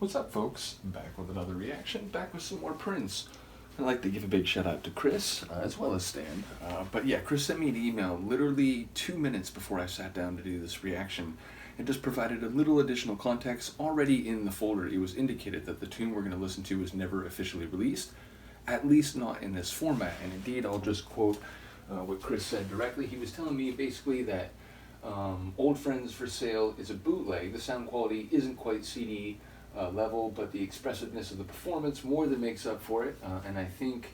What's up, folks? Back with another reaction, back with some more Prince. I'd like to give a big shout out to Chris, as well as Stan. But yeah, Chris sent me an email literally 2 minutes before I sat down to do this reaction, and just provided a little additional context. Already in the folder, it was indicated that the tune we're going to listen to was never officially released, at least not in this format. And indeed, I'll just quote what Chris said directly. He was telling me basically that Old Friends for Sale is a bootleg. The sound quality isn't quite CD level, but the expressiveness of the performance more than makes up for it. And I think,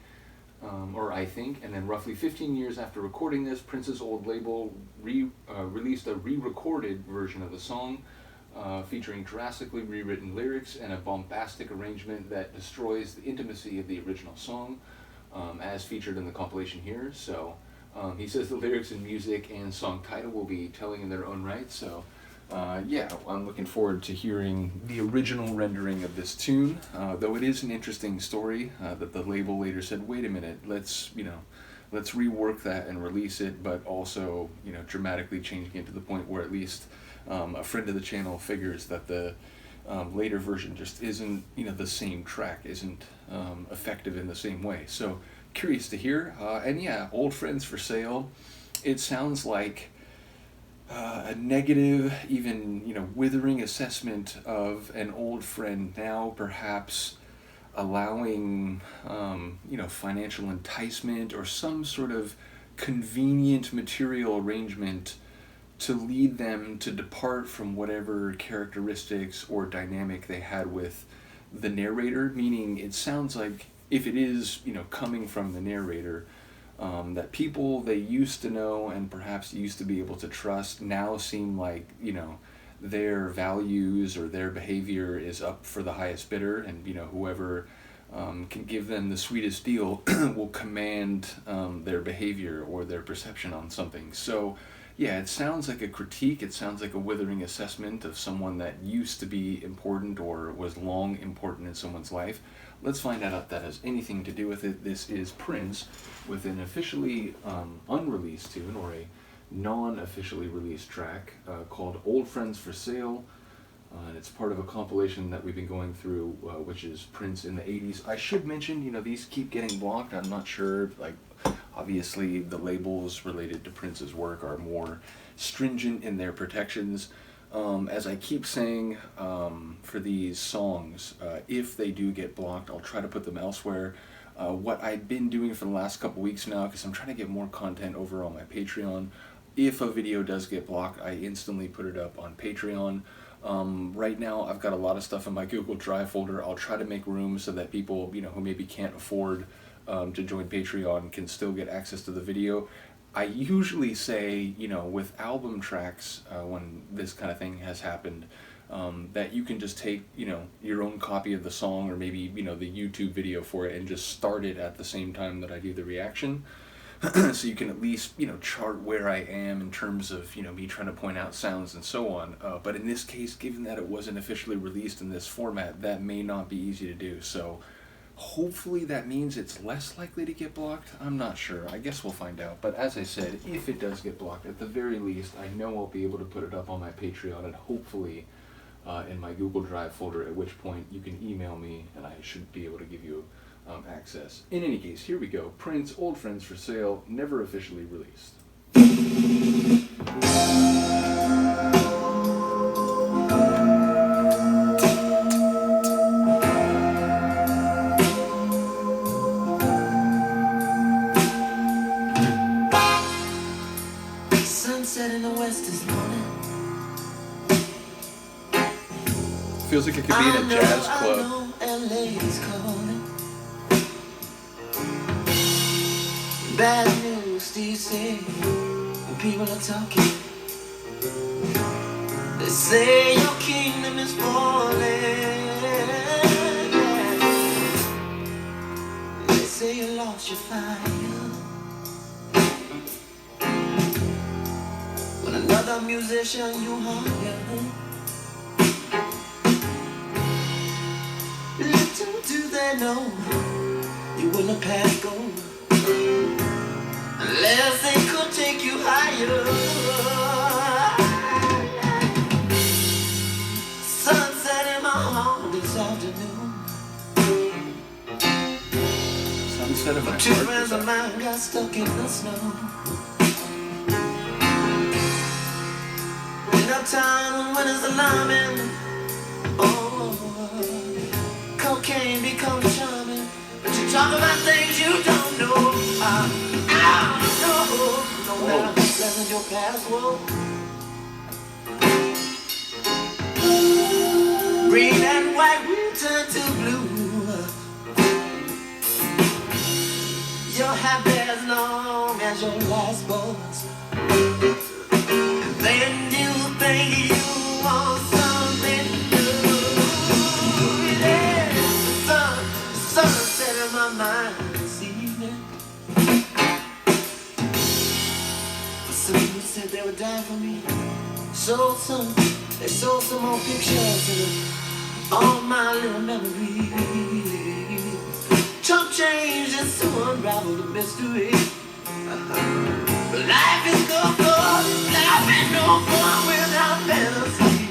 and then roughly 15 years after recording this, Prince's old label released a re-recorded version of the song, featuring drastically rewritten lyrics and a bombastic arrangement that destroys the intimacy of the original song, as featured in the compilation here. So he says the lyrics and music and song title will be telling in their own right. So yeah, I'm looking forward to hearing the original rendering of this tune, though it is an interesting story that the label later said, wait a minute, let's rework that and release it, but also, dramatically changing it to the point where at least a friend of the channel figures that the later version just isn't, the same track, isn't effective in the same way. So curious to hear, and yeah, Old Friends for Sale, it sounds like a negative, even withering assessment of an old friend now perhaps allowing financial enticement or some sort of convenient material arrangement to lead them to depart from whatever characteristics or dynamic they had with the narrator. Meaning, it sounds like, if it is coming from the narrator, that people they used to know and perhaps used to be able to trust now seem like, their values or their behavior is up for the highest bidder, and, whoever can give them the sweetest deal will command their behavior or their perception on something. So, yeah, it sounds like a critique, it sounds like a withering assessment of someone that used to be important or was long important in someone's life. Let's find out if that has anything to do with it. This is Prince with an officially unreleased tune, or a non-officially released track called Old Friends for Sale. And it's part of a compilation that we've been going through, which is Prince in the 80s. I should mention, these keep getting blocked. I'm not sure, obviously the labels related to Prince's work are more stringent in their protections. As I keep saying, for these songs, if they do get blocked, I'll try to put them elsewhere. What I've been doing for the last couple weeks now, because I'm trying to get more content over on my Patreon, if a video does get blocked, I instantly put it up on Patreon. Right now, I've got a lot of stuff in my Google Drive folder. I'll try to make room so that people, who maybe can't afford to join Patreon can still get access to the video. I usually say, with album tracks, when this kind of thing has happened, that you can just take, your own copy of the song, or maybe, the YouTube video for it, and just start it at the same time that I do the reaction. So you can at least, chart where I am in terms of, me trying to point out sounds and so on. But in this case, given that it wasn't officially released in this format, that may not be easy to do. So hopefully that means it's less likely to get blocked. I'm not sure. I guess we'll find out. But as I said, if it does get blocked, at the very least, I know I'll be able to put it up on my Patreon, and hopefully in my Google Drive folder, at which point you can email me and I should be able to give you access. In any case, here we go. Prince, Old Friends for Sale, never officially released. Sunset in the west is morning. Feels like it could be in a jazz club. LA's calling. Bad news these days when people are talking. They say your kingdom is falling. They say you lost your fire. When another musician you hire, little do they know you wouldn't have passed go unless they could take you higher. Sunset in my home. on this afternoon. Sunset of my Two heart. friends of mine got stuck in the snow. In uptown when winter's alarming. Oh, cocaine becomes charming. But you talk about things you don't know. I don't know. No matter how pleasant your past was. Green and white will turn to blue. You're happy as long as your last buzz. Then you think you want something new. Yeah. The sun set in my mind this evening. Someone said they would die for me. They sold some more pictures and all my little memories. Chump change just to unravel the mystery. Life is no fun without fantasy.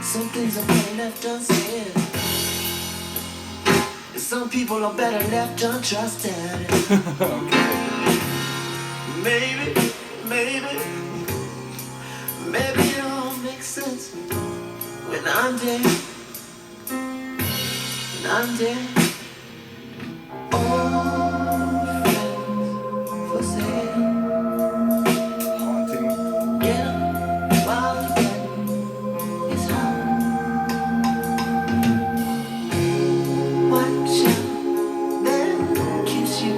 Some things are better left unsaid, and some people are better left untrusted. Maybe it all makes sense when I'm dead. When I'm dead. Old friends for sale. Haunting. Get 'em while the wedding is home. Watch out, they'll kiss you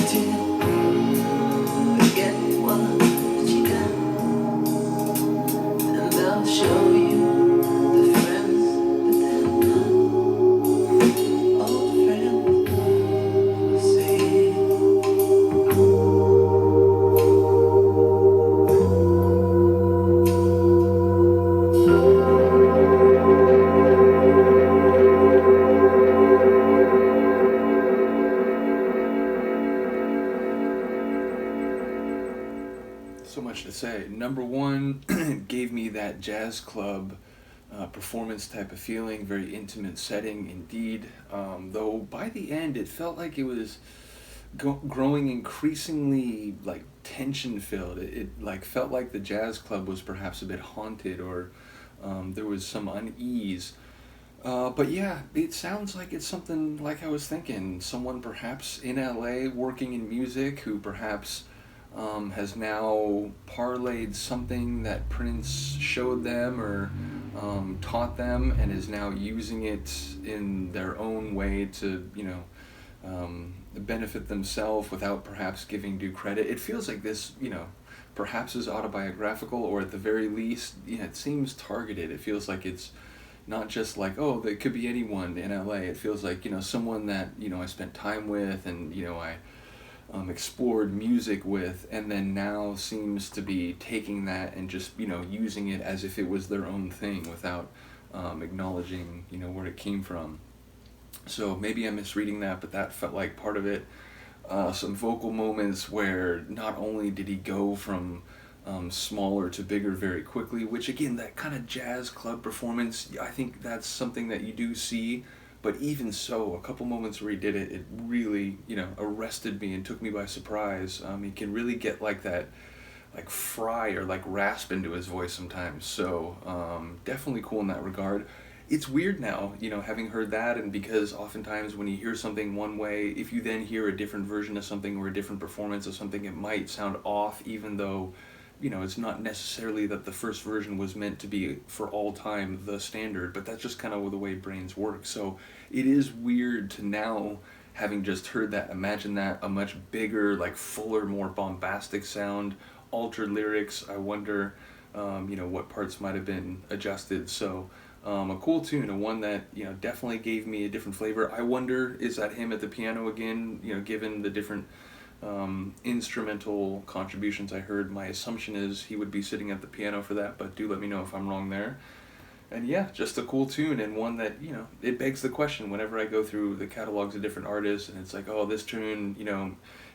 till you get what you got, and they'll show you the friends that they're not. Old friends for sale. So much to say. Number one, gave me that jazz club performance type of feeling, very intimate setting indeed. Though by the end, it felt like it was growing increasingly like tension filled. It like felt like the jazz club was perhaps a bit haunted, or there was some unease. But yeah, it sounds like it's something like I was thinking. Someone perhaps in LA working in music who perhaps has now parlayed something that Prince showed them or taught them, and is now using it in their own way to, benefit themselves without perhaps giving due credit. It feels like this, perhaps is autobiographical, or at the very least, it seems targeted. It feels like it's not just like, oh, it could be anyone in LA. It feels like, someone that, I spent time with, and, I explored music with, and then now seems to be taking that and just, using it as if it was their own thing without acknowledging, where it came from. So maybe I'm misreading that, but that felt like part of it. Some vocal moments where not only did he go from smaller to bigger very quickly, which again, that kind of jazz club performance, I think that's something that you do see, but even so, a couple moments where he did it, it really, arrested me and took me by surprise. He can really get like that, like fry or like rasp into his voice sometimes, so definitely cool in that regard. It's weird now, having heard that, and because oftentimes when you hear something one way, if you then hear a different version of something or a different performance of something, it might sound off, even though, it's not necessarily that the first version was meant to be for all time the standard, but that's just kind of the way brains work. So it is weird to now, having just heard that, imagine that a much bigger, like fuller, more bombastic sound, altered lyrics. I wonder, what parts might have been adjusted. So a cool tune, a one that, definitely gave me a different flavor. I wonder, is that him at the piano again, given the different instrumental contributions I heard? My assumption is he would be sitting at the piano for that, but do let me know if I'm wrong there. And yeah, just a cool tune, and one that, it begs the question whenever I go through the catalogs of different artists, and it's like, oh, this tune,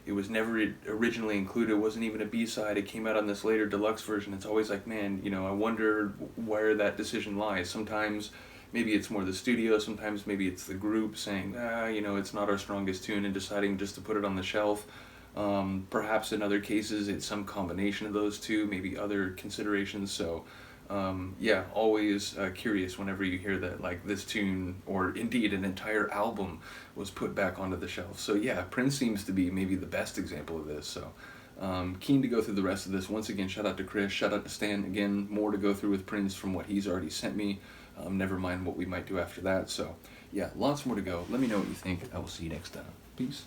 it was never originally included. It wasn't even a B-side. It came out on this later deluxe version. It's always like, man, I wonder where that decision lies. Sometimes maybe it's more the studio, sometimes maybe it's the group saying, it's not our strongest tune, and deciding just to put it on the shelf. Perhaps in other cases it's some combination of those two, maybe other considerations. So always curious whenever you hear that, like, this tune, or indeed an entire album, was put back onto the shelf. So yeah, Prince seems to be maybe the best example of this. So keen to go through the rest of this. Once again, shout out to Chris, shout out to Stan. Again, more to go through with Prince from what he's already sent me. Never mind what we might do after that. So yeah, lots more to go. Let me know what you think. I will see you next time. Peace.